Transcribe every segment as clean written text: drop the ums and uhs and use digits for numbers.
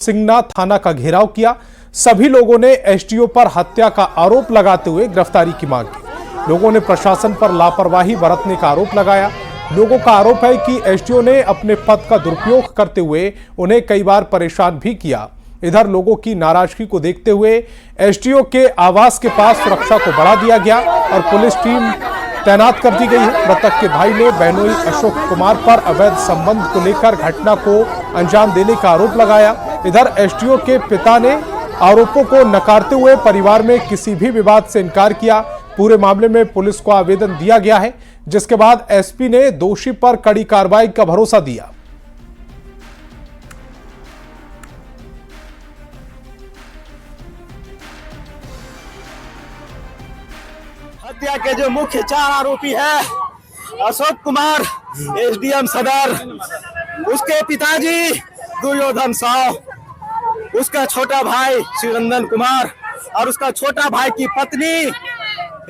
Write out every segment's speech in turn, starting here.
सिंगना थाना का घेराव किया। सभी लोगों ने एसडीओ पर हत्या का आरोप लगाते हुए गिरफ्तारी की मांग की। लोगों ने प्रशासन पर लापरवाही बरतने का आरोप लगाया। लोगों का आरोप है कि एसडीओ ने अपने पद का दुरुपयोग करते हुए उन्हें कई बार परेशान भी किया। इधर लोगों की नाराजगी को देखते हुए एसडीओ के आवास के पास सुरक्षा को बढ़ा दिया गया और पुलिस टीम तैनात कर दी गई है। मृतक के भाई ने बहनोई अशोक कुमार पर अवैध संबंध को लेकर घटना को अंजाम देने का आरोप लगाया। इधर एसडीओ के पिता ने आरोपों को नकारते हुए परिवार में किसी भी विवाद से इनकार किया। पूरे मामले में पुलिस को आवेदन दिया गया है, जिसके बाद एसपी ने दोषी पर कड़ी कार्रवाई का भरोसा दिया। हत्या के जो मुख्य 4 आरोपी है, अशोक कुमार एसडीएम सदर, उसके पिताजी दुर्योधन साव, उसका छोटा भाई शिवरंजन कुमार और उसका छोटा भाई की पत्नी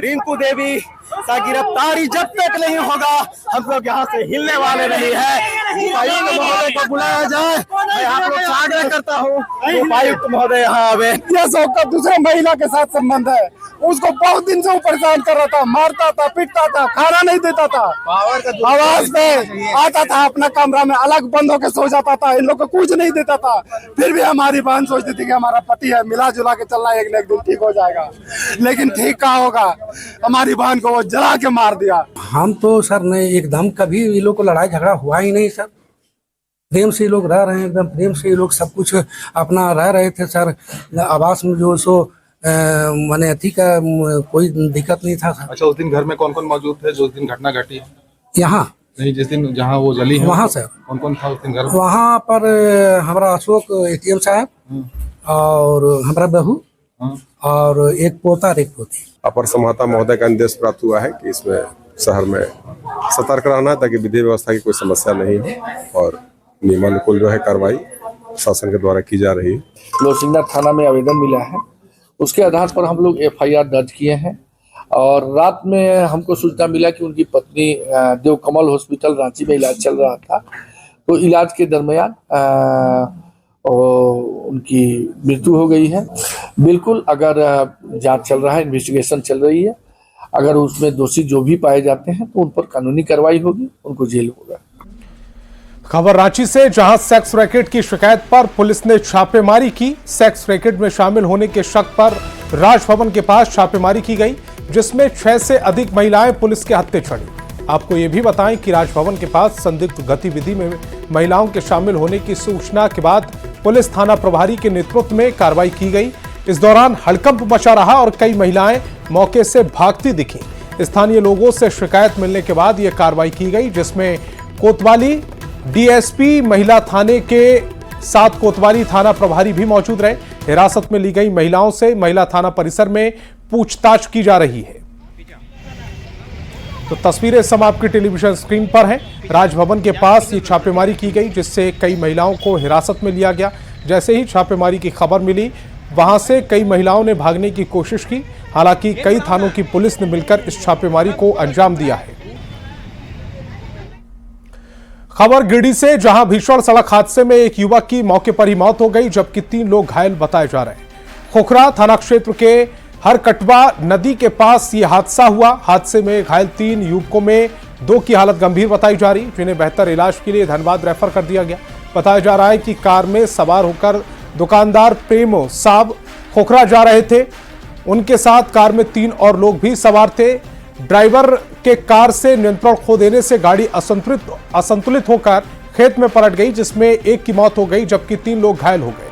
रिंकू देवी का गिरफ्तारी जब तक नहीं होगा हम लोग यहाँ से हिलने वाले नहीं है। उपायुक्त महोदय को बुलाया जाए। मैं आप लोग से आग्रह करता हूँ, उपायुक्त महोदय यहाँ आवे। अशोक का दूसरे महिला के साथ संबंध है। उसको बहुत दिन से वो परेशान कर रहा था, मारता था, पीटता था, खाना नहीं देता था, आवाज पे आता था, अपना कमरा में अलग बंद होकर सो जाता था, इन लोग को कुछ नहीं देता था। फिर भी हमारी बहन सोचती थी कि हमारा पति है, मिला जुला के चलना, एक न एक दिन ठीक हो जाएगा। लेकिन ठीक कहाँ होगा, हमारी बहन को वो जला के मार दिया। हम तो सर नहीं, एकदम कभी ये लोग को लड़ाई झगड़ा हुआ ही नहीं सर। प्रेम से ये लोग रह रहे हैं, एकदम प्रेम से ये लोग सब कुछ अपना रह रहे थे सर। आवास में जो सो माने अथी का कोई दिक्कत नहीं था सर। अच्छा, उस दिन घर में कौन कौन मौजूद थे जो उस दिन घटना घटी है? यहाँ नहीं, जिस दिन जहाँ वो जली है वहाँ सर कौन कौन था उस दिन घर में? वहाँ पर हमारा अशोक एटीएम साहब और हमारा बहू और एक पोता और एक पोती। अपर समाहर्ता महोदय का निर्देश प्राप्त हुआ है कि इसमें शहर में सतर्क रहना है ताकि विधि व्यवस्था की कोई समस्या नहीं हो और नियमानुकूल जो है कार्रवाई शासन के द्वारा की जा रही है। लोसिंगना थाना में आवेदन मिला है, उसके आधार पर हम लोग एफआईआर दर्ज किए हैं। और रात में हमको सूचना मिला कि उनकी पत्नी देवकमल हॉस्पिटल रांची में इलाज चल रहा था, तो इलाज के दरमियान उनकी मृत्यु हो गई है। बिल्कुल, अगर जांच चल रहा है, इन्वेस्टिगेशन चल रही है, अगर उसमें दोषी जो भी पाए जाते हैं तो उन पर कानूनी कार्रवाई होगी, उनको जेल होगा। खबर रांची से, जहां सेक्स रैकेट की शिकायत पर पुलिस ने छापेमारी की। सेक्स रैकेट में शामिल होने के शक पर राजभवन के पास छापेमारी की गई, जिसमें 6 से अधिक महिलाएं पुलिस के हत्थे चढ़ी। आपको यह भी बताएं कि राजभवन के पास संदिग्ध गतिविधि में महिलाओं के शामिल होने की सूचना के बाद पुलिस थाना प्रभारी के नेतृत्व में कार्रवाई की गई। इस दौरान हड़कंप मचा रहा और कई महिलाएं मौके से भागती दिखी। स्थानीय लोगों से शिकायत मिलने के बाद यह कार्रवाई की गई, जिसमें कोतवाली डीएसपी महिला थाने के साथ कोतवाली थाना प्रभारी भी मौजूद रहे। हिरासत में ली गई महिलाओं से महिला थाना परिसर में पूछताछ की जा रही है। तो तस्वीरें सब आपकी टेलीविजन स्क्रीन पर हैं। राजभवन के पास ये छापेमारी की गई, जिससे कई महिलाओं को हिरासत में लिया गया। जैसे ही छापेमारी की खबर मिली, वहां से कई महिलाओं ने भागने की कोशिश की। हालांकि कई थानों की पुलिस ने मिलकर इस छापेमारी को अंजाम दिया है। खबर गिरिडीह से, जहां भीषण सड़क हादसे में एक युवक की मौके पर ही मौत हो गई, जबकि 3 लोग घायल बताए जा रहे हैं। खोखरा थाना क्षेत्र के हरकटवा नदी के पास यह हादसा हुआ। हादसे में घायल 3 युवकों में 2 की हालत गंभीर बताई जा रही, जिन्हें बेहतर इलाज के लिए धनबाद रेफर कर दिया गया। बताया जा रहा है कि कार में सवार होकर दुकानदार प्रेम साहब खोखरा जा रहे थे। उनके साथ कार में 3 और लोग भी सवार थे। ड्राइवर के कार से नियंत्रण खो देने से गाड़ी असंतुलित होकर खेत में पलट गई, जिसमें एक की मौत हो गई, जबकि 3 लोग घायल हो गए।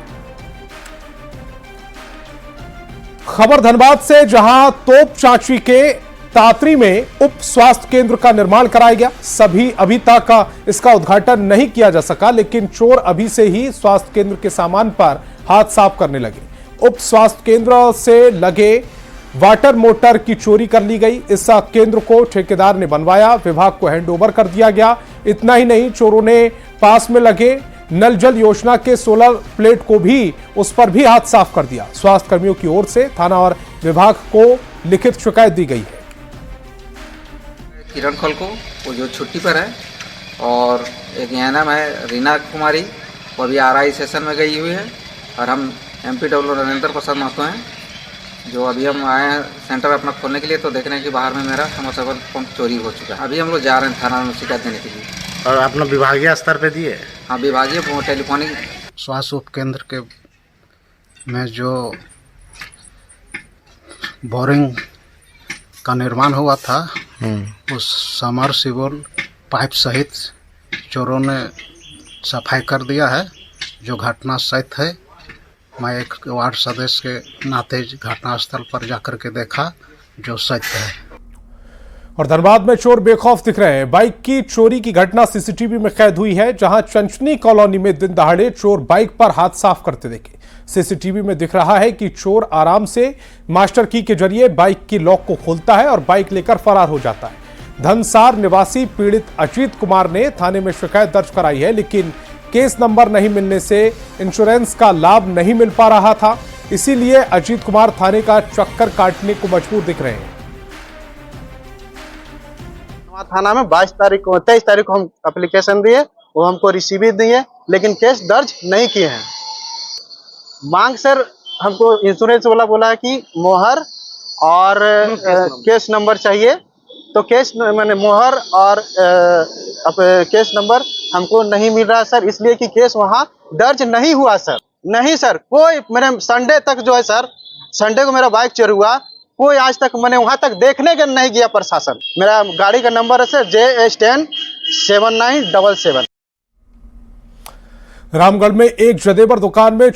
खबर धनबाद से, जहां तोप चांची के तातरी में उप स्वास्थ्य केंद्र का निर्माण कराया गया। अभी तक इसका उद्घाटन नहीं किया जा सका, लेकिन चोर अभी से ही स्वास्थ्य केंद्र के सामान पर हाथ साफ करने लगे। उप स्वास्थ्य केंद्र से लगे वाटर मोटर की चोरी कर ली गई। इस केंद्र को ठेकेदार ने बनवाया, विभाग को हैंडओवर कर दिया गया। इतना ही नहीं, चोरों ने पास में लगे नल जल योजना के सोलर प्लेट को भी, उस पर भी हाथ साफ कर दिया। स्वास्थ्य कर्मियों की ओर से थाना और विभाग को लिखित शिकायत दी गई है। किरण खलको, वो जो छुट्टी पर है, और एक यहाँ नाम है रीना कुमारी, वो अभी आरआई सेशन में गई हुई है। और हम MPW नरेंद्र प्रसाद महतो हैं, जो अभी हम आए हैं सेंटर अपना खोलने के लिए, तो देख रहे हैं कि बाहर में मेरा समरसेबल पंप चोरी हो चुका है। अभी हम लोग जा रहे हैं थाना में शिकायत देने के लिए। और अपना विभागीय स्तर पे दिए? हाँ, विभागीय टेलीफोनिक स्वास्थ्य उपकेंद्र के में जो बोरिंग का निर्माण हुआ था, उस समरसेबल पाइप सहित चोरों ने सफाई कर दिया है, जो घटना सहित है। मैं एक वार्ड सदस्य के नाते घटनास्थल पर जाकर के देखा, जो सत्य है। और धनबाद में चोर बेखौफ दिख रहे हैं। बाइक की चोरी की घटना सीसीटीवी में कैद हुई है, जहां चंचनी कॉलोनी में दिन दहाड़े चोर बाइक पर हाथ साफ करते देखे। सीसीटीवी में दिख रहा है कि चोर आराम से मास्टर की के जरिए बाइक की लॉक को खोलता है और बाइक लेकर फरार हो जाता है। धनसार निवासी पीड़ित अजीत कुमार ने थाने में शिकायत दर्ज कराई है, लेकिन केस नंबर नहीं मिलने से इंश्योरेंस का लाभ नहीं मिल पा रहा था। इसीलिए अजीत कुमार थाने का चक्कर काटने को मजबूर दिख रहे हैं। थाना में 23 तारीख को हम एप्लीकेशन दिए, वो हमको रिसीव दिए, लेकिन केस दर्ज नहीं किए हैं। मांग सर हमको इंश्योरेंस वाला बोला है कि मोहर और केस नंबर चाहिए, तो केस मैंने मोहर और केस नंबर हमको नहीं मिल रहा सर, इसलिए कि केस वहाँ दर्ज नहीं हुआ सर। नहीं सर, कोई मैंने संडे तक जो है सर, संडे को मेरा बाइक चोरी हुआ, कोई आज तक मैंने वहां तक देखने के नहीं गया प्रशासन। मेरा गाड़ी का नंबर है सर JS10 7977। रामगढ़ में एक जदेवर दुकान में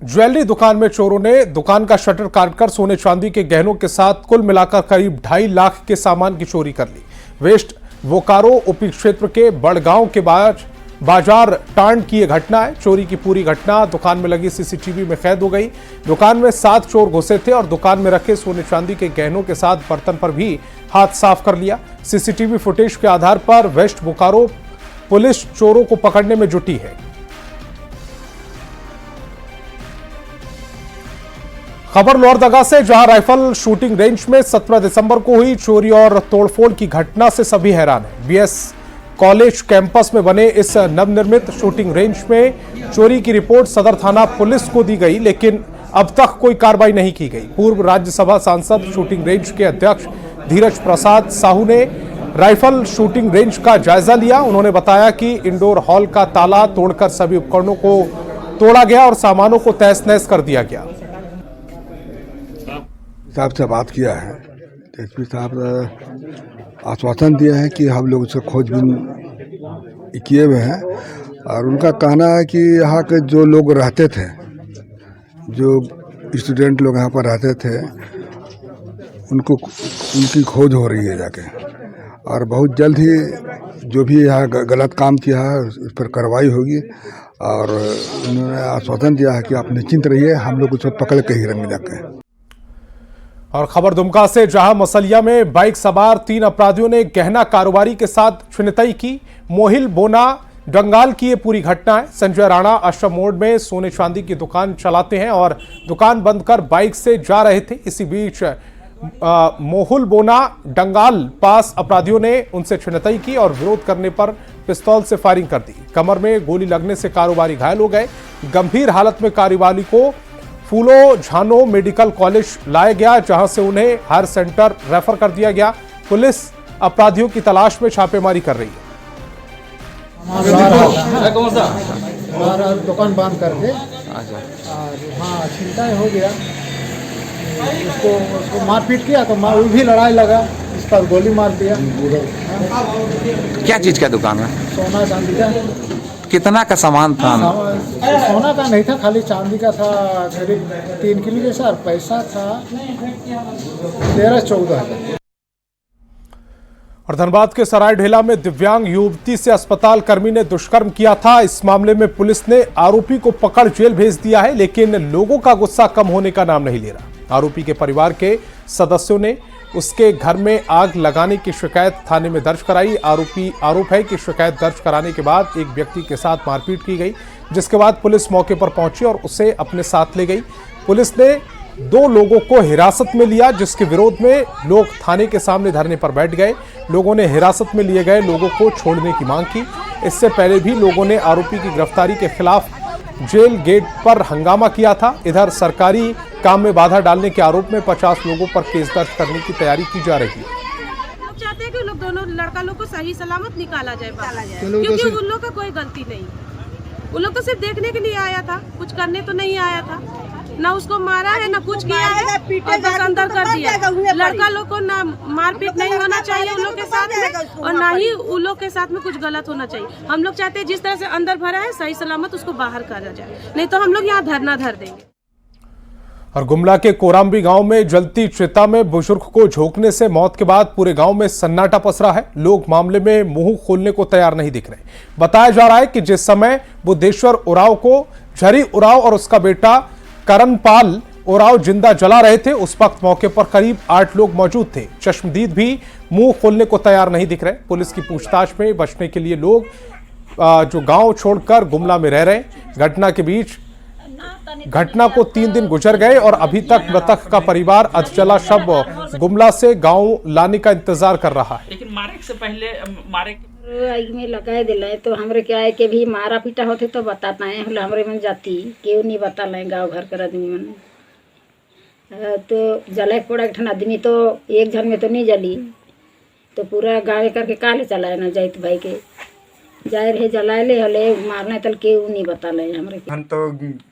ज्वेलरी दुकान में चोरों ने दुकान का शटर काटकर सोने चांदी के गहनों के साथ कुल मिलाकर करीब 2.5 लाख के सामान की चोरी कर ली। वेस्ट बोकारो उपी क्षेत्र के बड़गांव के बाजार टांड की यह घटना है। चोरी की पूरी घटना दुकान में लगी सीसीटीवी में कैद हो गई। दुकान में 7 चोर घुसे थे और दुकान में रखे सोने चांदी के गहनों के साथ बर्तन पर भी हाथ साफ कर लिया। सीसीटीवी फुटेज के आधार पर वेस्ट बोकारो पुलिस चोरों को पकड़ने में जुटी है। खबर लोहरदगा से, जहां राइफल शूटिंग रेंज में 17 दिसंबर को हुई चोरी और तोड़फोड़ की घटना से सभी हैरान हैं। BS कॉलेज कैंपस में बने इस नवनिर्मित शूटिंग रेंज में चोरी की रिपोर्ट सदर थाना पुलिस को दी गई, लेकिन अब तक कोई कार्रवाई नहीं की गई। पूर्व राज्यसभा सांसद शूटिंग रेंज के अध्यक्ष धीरज प्रसाद साहू ने राइफल शूटिंग रेंज का जायजा लिया। उन्होंने बताया कि इंडोर हॉल का ताला तोड़कर सभी उपकरणों को तोड़ा गया और सामानों को तहस नहस कर दिया गया। साहब से बात किया है, एसपी साहब आश्वासन दिया है कि हम लोग उसको खोजबीन किए हुए हैं, और उनका कहना है कि यहाँ के जो लोग रहते थे, जो स्टूडेंट लोग यहाँ पर रहते थे, उनकी खोज हो रही है जाके, और बहुत जल्द ही जो भी यहाँ गलत काम किया है उस पर कार्रवाई होगी। और उन्होंने आश्वासन दिया है कि आप निश्चिंत रहिए, हम लोग उसको पकड़ के ही रहेंगे जाके। और खबर दुमका से, जहां मसलिया में बाइक सवार 3 अपराधियों ने गहना कारोबारी के साथ छिनतई की। मोहिल बोना डंगाल की ये पूरी घटना है। संजय राणा आश्रम मोड़ में सोने चांदी की दुकान चलाते हैं और दुकान बंद कर बाइक से जा रहे थे। इसी बीच मोहुल बोना डंगाल पास अपराधियों ने उनसे छिनतई की और विरोध करने पर पिस्तौल से फायरिंग कर दी। कमर में गोली लगने से कारोबारी घायल हो गए। गंभीर हालत में कारोबारी को फूलो झानो मेडिकल कॉलेज लाया गया, जहां से उन्हें हायर सेंटर रेफर कर दिया गया। पुलिस अपराधियों की तलाश में छापेमारी कर रही है। हमारा दुकान बंद करके हाँ छिनताई हो गया, उसको मारपीट किया तो वो भी लड़ाई लगा, इस पर गोली मार दिया। क्या चीज का दुकान है? सोना चांदी का। कितना का सामान था? सोना का नहीं था, खाली चांदी का था, करीब 3 किलो जैसा, और पैसा था 13-14। और धनबाद के सरायढेला में दिव्यांग युवती से अस्पताल कर्मी ने दुष्कर्म किया था। इस मामले में पुलिस ने आरोपी को पकड़ जेल भेज दिया है, लेकिन लोगों का गुस्सा कम होने का नाम नहीं ले रहा। आरोपी के परिवार के सदस्यों ने उसके घर में आग लगाने की शिकायत थाने में दर्ज कराई। आरोप है कि शिकायत दर्ज कराने के बाद एक व्यक्ति के साथ मारपीट की गई, जिसके बाद पुलिस मौके पर पहुंची और उसे अपने साथ ले गई। पुलिस ने 2 लोगों को हिरासत में लिया, जिसके विरोध में लोग थाने के सामने धरने पर बैठ गए। लोगों ने हिरासत में लिए गए लोगों को छोड़ने की मांग की। इससे पहले भी लोगों ने आरोपी की गिरफ्तारी के खिलाफ जेल गेट पर हंगामा किया था। इधर सरकारी काम में बाधा डालने के आरोप में 50 लोगों पर केस दर्ज करने की तैयारी की जा रही है। चाहते हैं कि लोग दोनों लड़का लोग को सही सलामत निकाला जाए क्योंकि उन लोग का कोई गलती नहीं। उन लोग तो सिर्फ देखने के लिए आया था, कुछ करने तो नहीं आया था। ना उसको मारा है ना कुछ किया है और बस अंदर कर दिया। लड़का लोग को ना मारपीट नहीं होना चाहिए उन लोग के साथ में और ना ही उन लोग के साथ में कुछ गलत होना चाहिए। हम लोग चाहते हैं जिस तरह से अंदर भरा है सही सलामत उसको बाहर करा जाए, नहीं तो हम लोग यहाँ धरना धर देंगे। और गुमला के कोराम्बी गांव में जलती चिता में बुजुर्ग को झोंकने से मौत के बाद पूरे गांव में सन्नाटा पसरा है। लोग मामले में मुंह खोलने को तैयार नहीं दिख रहे। बताया जा रहा है कि जिस समय बुद्धेश्वर उरांव को झरी उरांव और उसका बेटा करणपाल उरांव जिंदा जला रहे थे, उस वक्त मौके पर करीब 8 लोग मौजूद थे। चश्मदीद भी मुंह खोलने को तैयार नहीं दिख रहे। पुलिस की पूछताछ में बचने के लिए लोग जो गांव छोड़कर गुमला में रह रहे हैं। घटना को 3 दिन गुजर गए और अभी तक मृतक का परिवार अधजला शव गुमला से गांव लाने का इंतजार कर रहा है। लेकिन मारे से पहले मारे में लगा दिला तो हमरे क्या है कि भी मारा पीटा होते तो बताता है हमरे मन जाती क्यों नहीं बता लें गाँव घर कर आदमी मन तो जला पड़ा एक ठन आदमी तो एक झन में तो नहीं जली तो पूरा गाँव करके काले चलाए ना जाइत भाई के जाए रहे जलाए ले हले मारने तल क्यों नहीं बता ले हमरे हम तो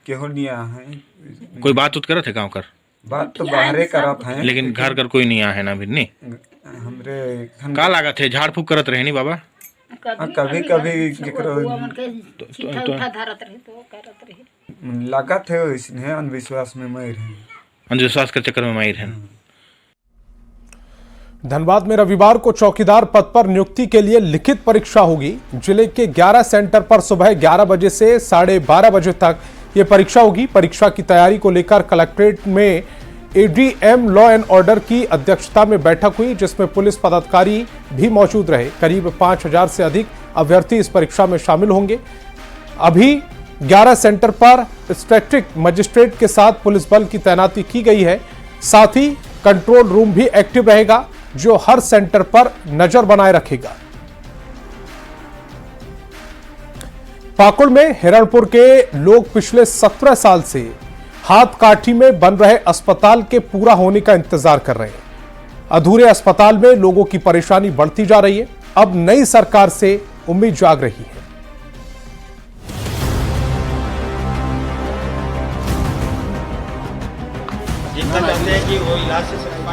केहू नहीं आया है। कोई बात उत करत है गाँव कर बात तो बाहरे करत है लेकिन घर कर कोई नहीं आया है ना भिन्नी हमरे का लागत है झाड़ फूक करत रहे नहीं बाबा कभी कभी लागत है इसने अंधविश्वास में माहिर है अंधविश्वास के चक्कर में माहिर है। धनबाद में रविवार को चौकीदार पद पर नियुक्ति के लिए लिखित परीक्षा होगी। जिले के 11 सेंटर पर सुबह 11 बजे से 12:30 बजे तक ये परीक्षा होगी। परीक्षा की तैयारी को लेकर कलेक्ट्रेट में एडीएम लॉ एंड ऑर्डर की अध्यक्षता में बैठक हुई, जिसमें पुलिस पदाधिकारी भी मौजूद रहे। करीब 5000 से अधिक अभ्यर्थी इस परीक्षा में शामिल होंगे। अभी 11 सेंटर पर डिस्ट्रिक्ट मजिस्ट्रेट के साथ पुलिस बल की तैनाती की गई है। साथ ही कंट्रोल रूम भी एक्टिव रहेगा जो हर सेंटर पर नजर बनाए रखेगा। पाकुड़ में हिरणपुर के लोग पिछले 17 साल से हाथ काठी में बन रहे अस्पताल के पूरा होने का इंतजार कर रहे हैं। अधूरे अस्पताल में लोगों की परेशानी बढ़ती जा रही है। अब नई सरकार से उम्मीद जाग रही है।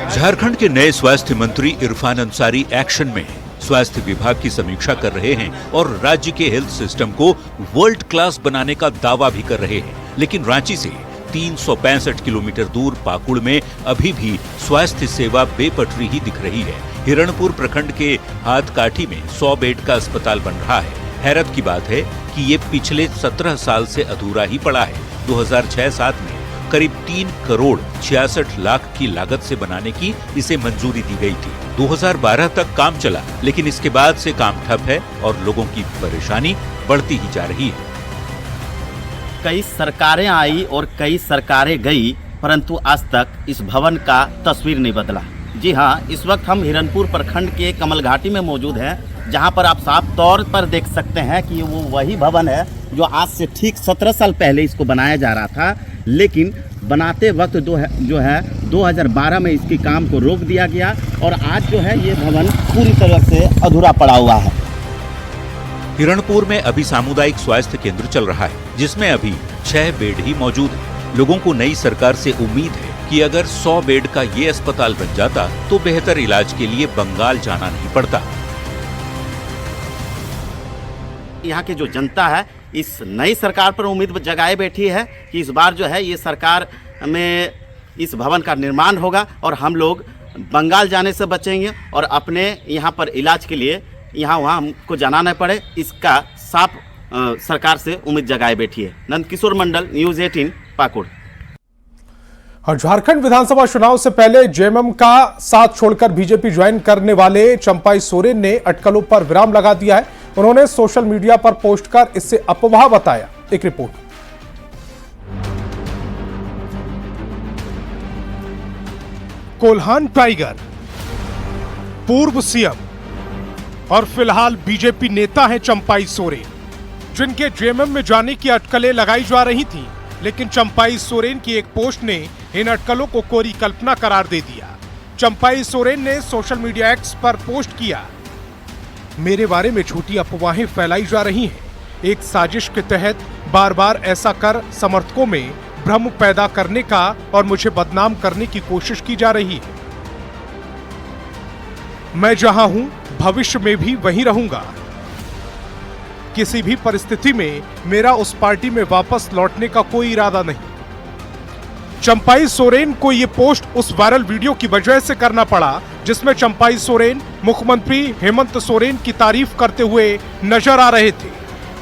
झारखंड के नए स्वास्थ्य मंत्री इरफान अंसारी एक्शन में हैं। स्वास्थ्य विभाग की समीक्षा कर रहे हैं और राज्य के हेल्थ सिस्टम को वर्ल्ड क्लास बनाने का दावा भी कर रहे हैं। लेकिन रांची से 365 किलोमीटर दूर पाकुड़ में अभी भी स्वास्थ्य सेवा बेपटरी ही दिख रही है। हिरणपुर प्रखंड के हाथकाठी में 100 बेड का अस्पताल बन रहा है। हैरत की बात है कि ये पिछले 17 साल से अधूरा ही पड़ा है। 2006-07 में करीब 3 करोड़ 66 लाख की लागत से बनाने की इसे मंजूरी दी गई थी। 2012 तक काम चला, लेकिन इसके बाद से काम ठप है और लोगों की परेशानी बढ़ती ही जा रही है। कई सरकारें आई और कई सरकारें गई, परंतु आज तक इस भवन का तस्वीर नहीं बदला। जी हाँ, इस वक्त हम हिरणपुर प्रखंड के कमल घाटी में मौजूद हैं, जहां पर आप साफ तौर पर देख सकते हैं कि वो वही भवन है जो आज से ठीक 17 साल पहले इसको बनाया जा रहा था। लेकिन बनाते वक्त जो है 2012 में इसके काम को रोक दिया गया और आज जो है ये भवन पूरी तरह से अधूरा पड़ा हुआ है। हिरणपुर में अभी सामुदायिक स्वास्थ्य केंद्र चल रहा है, जिसमें अभी 6 बेड ही मौजूद है। लोगों को नई सरकार से उम्मीद है कि अगर 100 बेड का ये अस्पताल बन जाता तो बेहतर इलाज के लिए बंगाल जाना नहीं पड़ता। यहाँ की जो जनता है इस नई सरकार पर उम्मीद जगाए बैठी है कि इस बार जो है ये सरकार में इस भवन का निर्माण होगा और हम लोग बंगाल जाने से बचेंगे और अपने यहाँ पर इलाज के लिए यहाँ वहाँ हमको जाना न पड़े, इसका साफ सरकार से उम्मीद जगाए बैठी है। नंदकिशोर मंडल, न्यूज़ 18, पाकुड़। और झारखंड विधानसभा चुनाव से पहले जेएमएम का साथ छोड़कर बीजेपी ज्वाइन करने वाले चंपाई सोरेन ने अटकलों पर विराम लगा दिया है। उन्होंने सोशल मीडिया पर पोस्ट कर इसे अफवाह बताया। एक रिपोर्ट। कोल्हान टाइगर, पूर्व सीएम और फिलहाल बीजेपी नेता हैं चंपाई सोरेन। जिनके जेएमएम में जाने की अटकलें लगाई जा रही थीं, लेकिन चंपाई सोरेन की एक पोस्ट ने इन अटकलों को कोरी कल्पना करार दे दिया। चंपाई सोरेन ने सोशल मीडिया एक्स पर पोस्ट किया, मेरे बारे में झूठी अफवाहें फैलाई जा रही हैं। एक साजिश के तहत बार बार ऐसा कर समर्थकों में भ्रम पैदा करने का और मुझे बदनाम करने की कोशिश की जा रही है। मैं जहां हूं भविष्य में भी वहीं रहूंगा। किसी भी परिस्थिति में मेरा उस पार्टी में वापस लौटने का कोई इरादा नहीं। चंपाई सोरेन को ये पोस्ट उस वायरल वीडियो की वजह से करना पड़ा जिसमें चंपाई सोरेन मुख्यमंत्री हेमंत सोरेन की तारीफ करते हुए नजर आ रहे थे,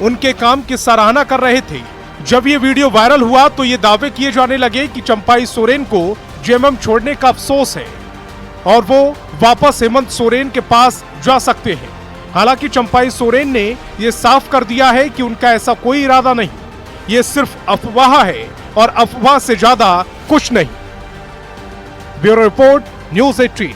उनके काम की सराहना कर रहे थे। जब ये वीडियो वायरल हुआ तो ये दावे किए जाने लगे कि चंपाई सोरेन को जेएमएम छोड़ने का अफसोस है और वो वापस हेमंत सोरेन के पास जा सकते हैं। हालांकि चंपाई सोरेन ने ये साफ कर दिया है कि उनका ऐसा कोई इरादा नहीं, ये सिर्फ अफवाह है और अफवाह से ज्यादा कुछ नहीं। Bureau report, news 18।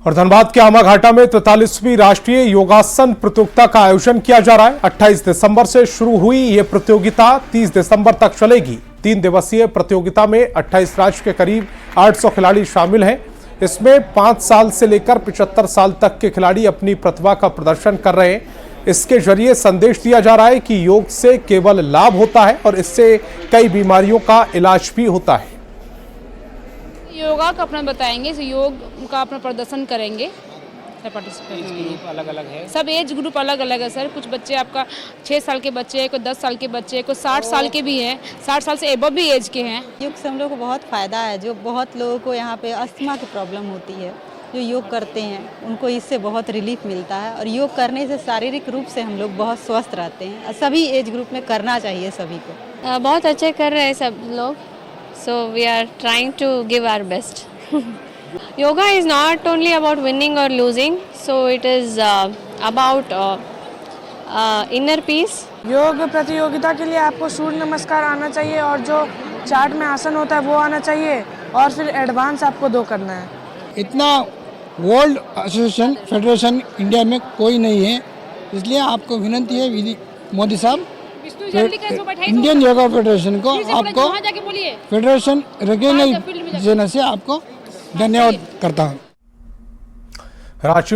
और धनबाद के आमाघाटा में 43वीं राष्ट्रीय योगासन प्रतियोगिता का आयोजन किया जा रहा है। 28 दिसंबर से शुरू हुई ये प्रतियोगिता 30 दिसंबर तक चलेगी। 3 दिवसीय प्रतियोगिता में 28 राज्य के करीब 800 खिलाड़ी शामिल हैं। इसमें 5 साल से लेकर 75 साल तक के खिलाड़ी अपनी प्रतिभा का प्रदर्शन कर रहे हैं। इसके जरिए संदेश दिया जा रहा है कि योग से केवल लाभ होता है और इससे कई बीमारियों का इलाज भी होता है। योगा का अपना बताएंगे, योग का अपना प्रदर्शन करेंगे। अलग अलग है, सब एज ग्रुप अलग अलग है सर। कुछ बच्चे आपका 6 साल के बच्चे हैं, कोई 10 साल के बच्चे हैं, कोई 60 साल के भी हैं, 60 साल से एबव भी एज के हैं। योग से हम लोग को बहुत फ़ायदा है। जो बहुत लोगों को यहाँ पे अस्थमा की प्रॉब्लम होती है, जो योग करते हैं उनको इससे बहुत रिलीफ मिलता है और योग करने से शारीरिक रूप से हम लोग बहुत स्वस्थ रहते हैं। सभी एज ग्रुप में करना चाहिए सभी को। बहुत अच्छे कर रहे हैं सब लोग, so we are trying to give our best. Yoga is not only about winning or losing, so it is about inner peace. योग प्रतियोगिता के लिए आपको सूर्य नमस्कार आना चाहिए और जो चार्ट में आसन होता है वो आना चाहिए और फिर एडवांस आपको 2 करना है। इतना वर्ल्ड एसोसिएशन फेडरेशन इंडिया में कोई नहीं है, इसलिए आपको विनती है मोदी साहब, इंडियन योगा फेडरेशन को आपको फेडरेशन रिकॉग्नाइज देने से आपको धन्यवाद करता हूँ।